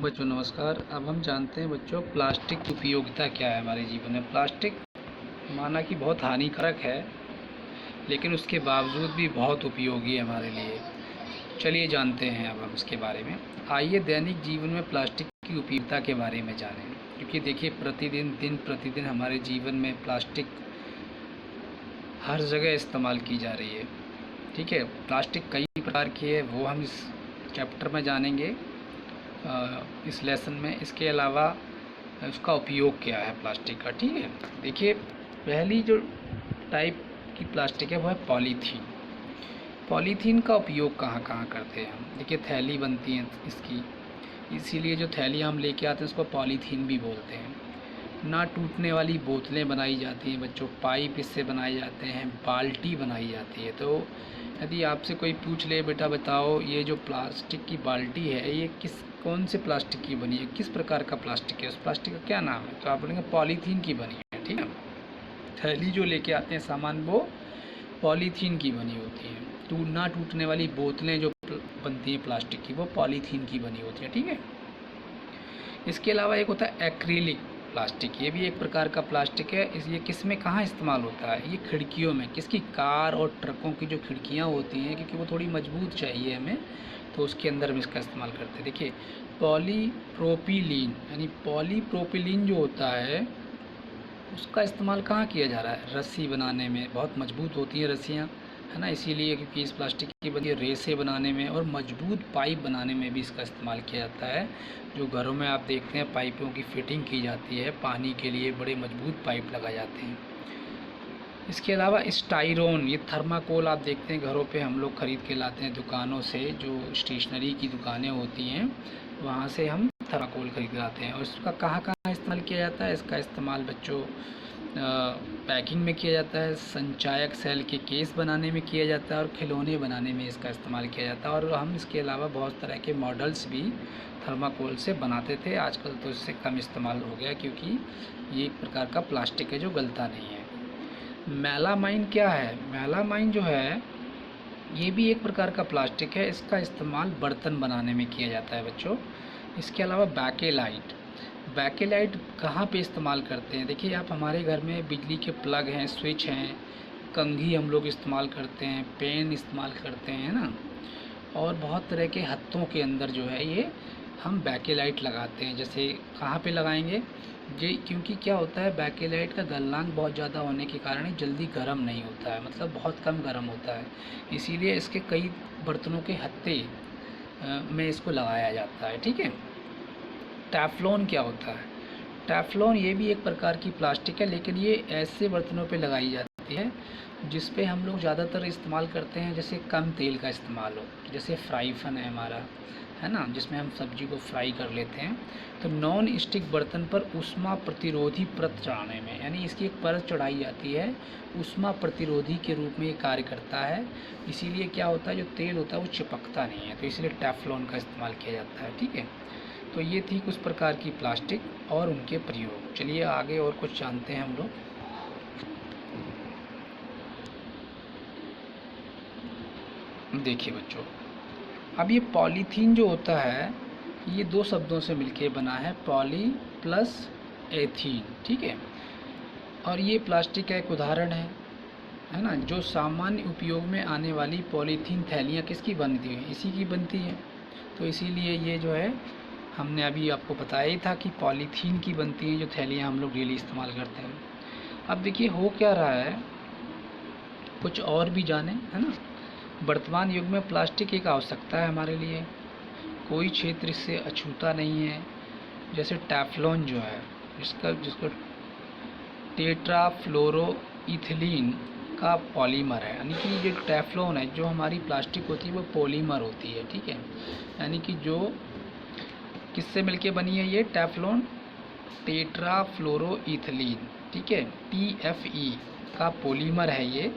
बच्चों नमस्कार। अब हम जानते हैं बच्चों प्लास्टिक की उपयोगिता क्या है हमारे जीवन में। प्लास्टिक माना कि बहुत हानिकारक है, लेकिन उसके बावजूद भी बहुत उपयोगी है हमारे लिए। चलिए जानते हैं अब हम इसके बारे में। आइए दैनिक जीवन में प्लास्टिक की उपयोगिता के बारे में जानें, क्योंकि देखिए दिन प्रतिदिन हमारे जीवन में प्लास्टिक हर जगह इस्तेमाल की जा रही है। ठीक है, प्लास्टिक कई प्रकार की है, वो हम इस चैप्टर में जानेंगे इस लेसन में। इसके अलावा उसका उपयोग क्या है प्लास्टिक का। ठीक है, देखिए पहली जो टाइप की प्लास्टिक है वो है पॉलीथीन। पॉलीथीन का उपयोग कहाँ कहाँ करते हैं हम। देखिए थैली बनती है इसकी, इसीलिए जो थैली हम लेके आते हैं उसको पॉलीथीन भी बोलते हैं। ना टूटने वाली बोतलें बनाई जाती हैं बच्चों, पाइप इससे बनाए जाते हैं, बाल्टी बनाई जाती है। तो यदि आपसे कोई पूछ ले बेटा बताओ ये जो प्लास्टिक की बाल्टी है ये कौन से प्लास्टिक की बनी है, किस प्रकार का प्लास्टिक है, उस प्लास्टिक का क्या नाम है, तो आप बोलेंगे पॉलीथीन की बनी है। ठीक है, थैली जो लेके आते हैं सामान वो पॉलीथीन की बनी होती है। ना टूटने वाली बोतलें जो बनती हैं प्लास्टिक की वो पॉलीथीन की बनी होती है। ठीक है, इसके अलावा एक होता है एक्रिलिक प्लास्टिक, ये भी एक प्रकार का प्लास्टिक है। ये किस में कहाँ इस्तेमाल होता है, ये खिड़कियों में, किसकी, कार और ट्रकों की जो खिड़कियाँ होती हैं, क्योंकि वो थोड़ी मजबूत चाहिए हमें, तो उसके अंदर हम इसका इस्तेमाल करते हैं। देखिए पॉलीप्रोपिलीन, यानी पॉलीप्रोपिलीन जो होता है उसका इस्तेमाल कहाँ किया जा रहा है, रस्सी बनाने में। बहुत मजबूत होती हैं रस्सियाँ, है ना, इसीलिए क्योंकि इस प्लास्टिक की बनी है रेसे बनाने में और मजबूत पाइप बनाने में भी इसका इस्तेमाल किया जाता है। जो घरों में आप देखते हैं पाइपों की फिटिंग की जाती है, पानी के लिए बड़े मजबूत पाइप लगाए जाते हैं। इसके अलावा स्टाइरोन, ये थर्माकोल आप देखते हैं घरों पे हम लोग ख़रीद के लाते हैं दुकानों से, जो स्टेशनरी की दुकानें होती हैं वहाँ से हम थर्माकोल खरीद लाते हैं। और इसका कहाँ कहाँ इस्तेमाल किया जाता है, इसका इस्तेमाल बच्चों पैकिंग में किया जाता है, संचायक सेल के केस बनाने में किया जाता है और खिलौने बनाने में इसका इस्तेमाल किया जाता है। और हम इसके अलावा बहुत तरह के मॉडल्स भी थर्माकोल से बनाते थे। आजकल तो इससे कम इस्तेमाल हो गया, क्योंकि ये एक प्रकार का प्लास्टिक है जो गलता नहीं है। मेलामाइन क्या है, मेलामाइन जो है ये भी एक प्रकार का प्लास्टिक है, इसका इस्तेमाल बर्तन बनाने में किया जाता है बच्चों। इसके अलावा बैकेलाइट, बैकेलाइट कहाँ पे इस्तेमाल करते हैं, देखिए आप हमारे घर में बिजली के प्लग हैं, स्विच हैं, कंघी हम लोग इस्तेमाल करते हैं, पेन इस्तेमाल करते हैं ना, और बहुत तरह के हत्थों के अंदर जो है ये हम बैकेलाइट लगाते हैं। जैसे कहाँ पे लगाएंगे ये, क्योंकि क्या होता है बैकेलाइट का गलनांक बहुत ज़्यादा होने के कारण ये जल्दी गर्म नहीं होता है, मतलब बहुत कम गर्म होता है, इसीलिए इसके कई बर्तनों के हत्थे में इसको लगाया जाता है। ठीक है, टेफ्लॉन क्या होता है, टेफ्लॉन ये भी एक प्रकार की प्लास्टिक है, लेकिन ये ऐसे बर्तनों पे लगाई जाती है जिस पे हम लोग ज़्यादातर इस्तेमाल करते हैं जैसे कम तेल का इस्तेमाल हो, जैसे फ्राई पैन है हमारा, है ना, जिसमें हम सब्जी को फ्राई कर लेते हैं। तो नॉन स्टिक बर्तन पर ऊष्मा प्रतिरोधी परत चढ़ाने में, यानी इसकी एक परत चढ़ाई जाती है, ऊष्मा प्रतिरोधी के रूप में ये कार्य करता है। इसीलिए क्या होता है जो तेल होता है वो चिपकता नहीं है, तो इसलिए टेफ्लॉन का इस्तेमाल किया जाता है। ठीक है, तो ये थी कुछ प्रकार की प्लास्टिक और उनके प्रयोग। चलिए आगे और कुछ जानते हैं हम लोग। देखिए बच्चों, अब ये पॉलीथीन जो होता है ये दो शब्दों से मिलके बना है, पॉली प्लस एथीन। ठीक है, और ये प्लास्टिक का एक उदाहरण है ना। जो सामान्य उपयोग में आने वाली पॉलीथीन थैलियाँ किसकी बनती हैं, इसी की बनती हैं। तो इसीलिए ये जो है हमने अभी आपको बताया ही था कि पॉलीथीन की बनती हैं जो थैलियाँ हम लोग डेली इस्तेमाल करते हैं। अब देखिए हो क्या रहा है, कुछ और भी जाने, है ना। वर्तमान युग में प्लास्टिक एक आवश्यकता है हमारे लिए, कोई क्षेत्र इससे अछूता नहीं है। जैसे टेफ्लॉन जो है जिसको टेट्राफ्लोरोइथिलीन का पॉलीमर है, यानी कि जो टेफ्लॉन है जो हमारी प्लास्टिक होती है वो पॉलीमर होती है। ठीक है, यानी कि जो किससे मिलके बनी है ये टेफ्लॉन, टेट्राफ्लोरोइथिलीन। ठीक है, TFE का पॉलीमर है ये।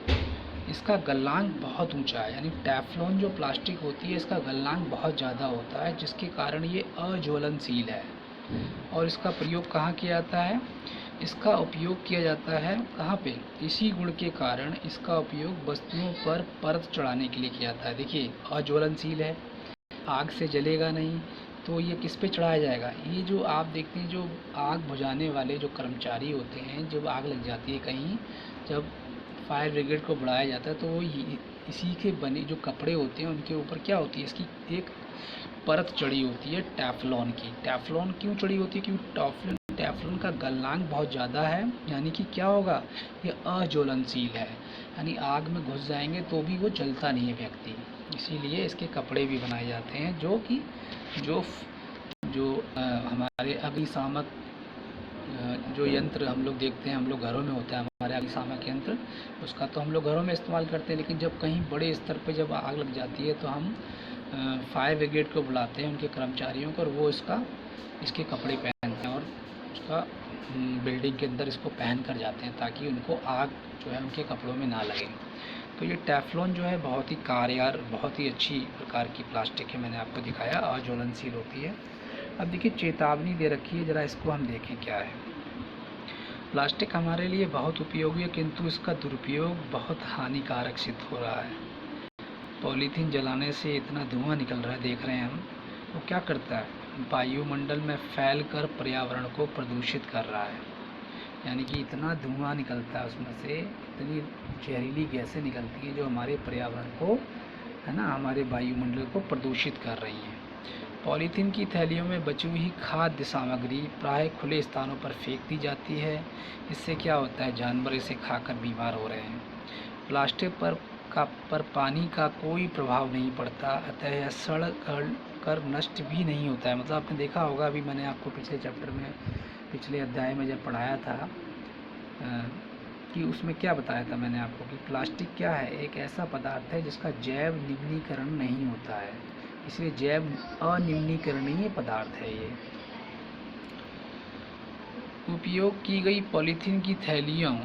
इसका गलनांक बहुत ऊंचा है, यानी टेफ्लॉन जो प्लास्टिक होती है इसका गलनांक बहुत ज़्यादा होता है, जिसके कारण ये अज्वलनशील है। और इसका प्रयोग कहाँ किया जाता है, इसका उपयोग किया जाता है कहाँ पे, इसी गुण के कारण इसका उपयोग वस्तुओं पर परत चढ़ाने के लिए किया जाता है। देखिए अज्वलनशील है, आग से जलेगा नहीं, तो ये किस पे चढ़ाया जाएगा? ये जो आप देखते हैं, जो आग बुझाने वाले जो कर्मचारी होते हैं, जब आग लग जाती है कहीं, जब फायर ब्रिगेड को बुलाया जाता है, तो वो इसी के बने जो कपड़े होते हैं उनके ऊपर क्या होती है, इसकी एक परत चढ़ी होती है टेफ्लॉन की। टेफ्लॉन क्यों चढ़ी होती है? क्योंकि टेफ्लॉन का गलनांक बहुत ज़्यादा है, यानी कि क्या होगा, ये अज्वलनशील है, यानी आग में घुस जाएंगे तो भी वो जलता नहीं है व्यक्ति। इसीलिए इसके कपड़े भी बनाए जाते हैं, जो कि जो जो हमारे अग्निशामक जो यंत्र हम लोग देखते हैं, हम लोग घरों में होता है हमारे अग्निशामक यंत्र, उसका तो हम लोग घरों में इस्तेमाल करते हैं, लेकिन जब कहीं बड़े स्तर पर जब आग लग जाती है तो हम फायर ब्रिगेड को बुलाते हैं, उनके कर्मचारियों को, और वो इसके कपड़े पहनते हैं और उसका बिल्डिंग के अंदर इसको पहन कर जाते हैं, ताकि उनको आग जो है उनके कपड़ों में ना लगे। तो ये टेफ्लॉन जो है बहुत ही कारगर, बहुत ही अच्छी प्रकार की प्लास्टिक है, मैंने आपको दिखाया, अज्वलनशील होती है। अब देखिए चेतावनी दे रखी है, ज़रा इसको हम देखें क्या है। प्लास्टिक हमारे लिए बहुत उपयोगी है, किंतु इसका दुरुपयोग बहुत हानिकारक सिद्ध हो रहा है। पॉलीथीन जलाने से इतना धुआं निकल रहा है, देख रहे हैं हम, वो क्या करता है, वायुमंडल में फैलकर पर्यावरण को प्रदूषित कर रहा है। यानी कि इतना धुआं निकलता है उसमें से, इतनी जहरीली गैसें निकलती हैं जो हमारे पर्यावरण को, है ना, हमारे वायुमंडल को प्रदूषित कर रही हैं। पॉलीथीन की थैलियों में बची हुई खाद्य सामग्री प्रायः खुले स्थानों पर फेंक दी जाती है। इससे क्या होता है, जानवर इसे खाकर बीमार हो रहे हैं। प्लास्टिक पर पानी का कोई प्रभाव नहीं पड़ता, अतः यह सड़ कर नष्ट भी नहीं होता है। मतलब आपने देखा होगा, अभी मैंने आपको पिछले चैप्टर में, पिछले अध्याय में जब पढ़ाया था कि उसमें क्या बताया था मैंने आपको, कि प्लास्टिक क्या है, एक ऐसा पदार्थ है जिसका जैव निम्नीकरण नहीं होता है, इसलिए जैव अनिम्नीकरणीय पदार्थ है ये। उपयोग की गई पॉलीथीन की थैलियों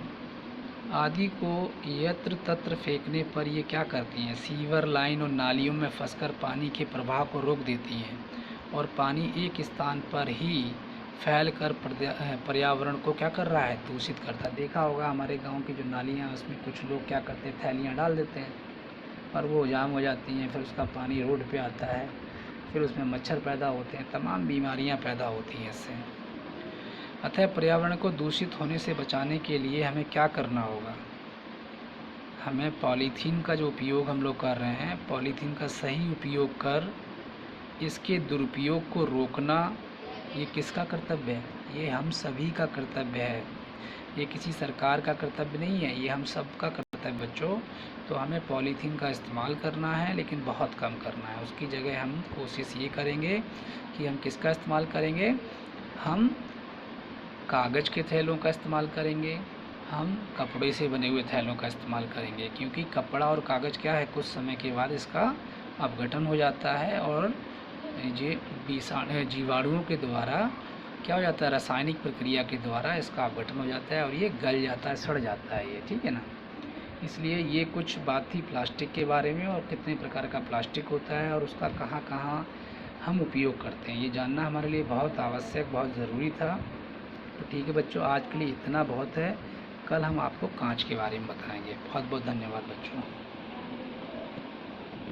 आदि को यत्र तत्र फेंकने पर ये क्या करती हैं, सीवर लाइन और नालियों में फंसकर पानी के प्रवाह को रोक देती हैं और पानी एक स्थान पर ही फैलकर पर्यावरण को क्या कर रहा है, दूषित करता है। देखा होगा हमारे गांव की जो नालियां हैं उसमें कुछ लोग क्या करते हैं, थैलियां डाल देते हैं और वो जाम हो जाती हैं, फिर उसका पानी रोड पे आता है, फिर उसमें मच्छर पैदा होते हैं, तमाम बीमारियां पैदा होती हैं इससे। अतः पर्यावरण को दूषित होने से बचाने के लिए हमें क्या करना होगा, हमें पॉलीथीन का जो उपयोग हम लोग कर रहे हैं, पॉलीथीन का सही उपयोग कर इसके दुरुपयोग को रोकना, ये किसका कर्तव्य है, ये हम सभी का कर्तव्य है। ये किसी सरकार का कर्तव्य नहीं है, ये हम सब का कर्तव्य बच्चों। तो हमें पॉलीथीन का इस्तेमाल करना है, लेकिन बहुत कम करना है। उसकी जगह हम कोशिश ये करेंगे कि हम किसका इस्तेमाल करेंगे, हम कागज़ के थैलों का इस्तेमाल करेंगे, हम कपड़े से बने हुए थैलों का इस्तेमाल करेंगे, क्योंकि कपड़ा और कागज़ क्या है, कुछ समय के बाद इसका अपघटन हो जाता है और ये जीवाणुओं के द्वारा क्या हो जाता है, रासायनिक प्रक्रिया के द्वारा इसका अपघटन हो जाता है और ये गल जाता है, सड़ जाता है ये, ठीक है ना। इसलिए ये कुछ बात थी प्लास्टिक के बारे में, और कितने प्रकार का प्लास्टिक होता है और उसका कहाँ कहाँ हम उपयोग करते हैं, ये जानना हमारे लिए बहुत आवश्यक, बहुत ज़रूरी था। तो ठीक है बच्चों, आज के लिए इतना बहुत है, कल हम आपको कांच के बारे में बताएंगे। बहुत बहुत धन्यवाद बच्चों।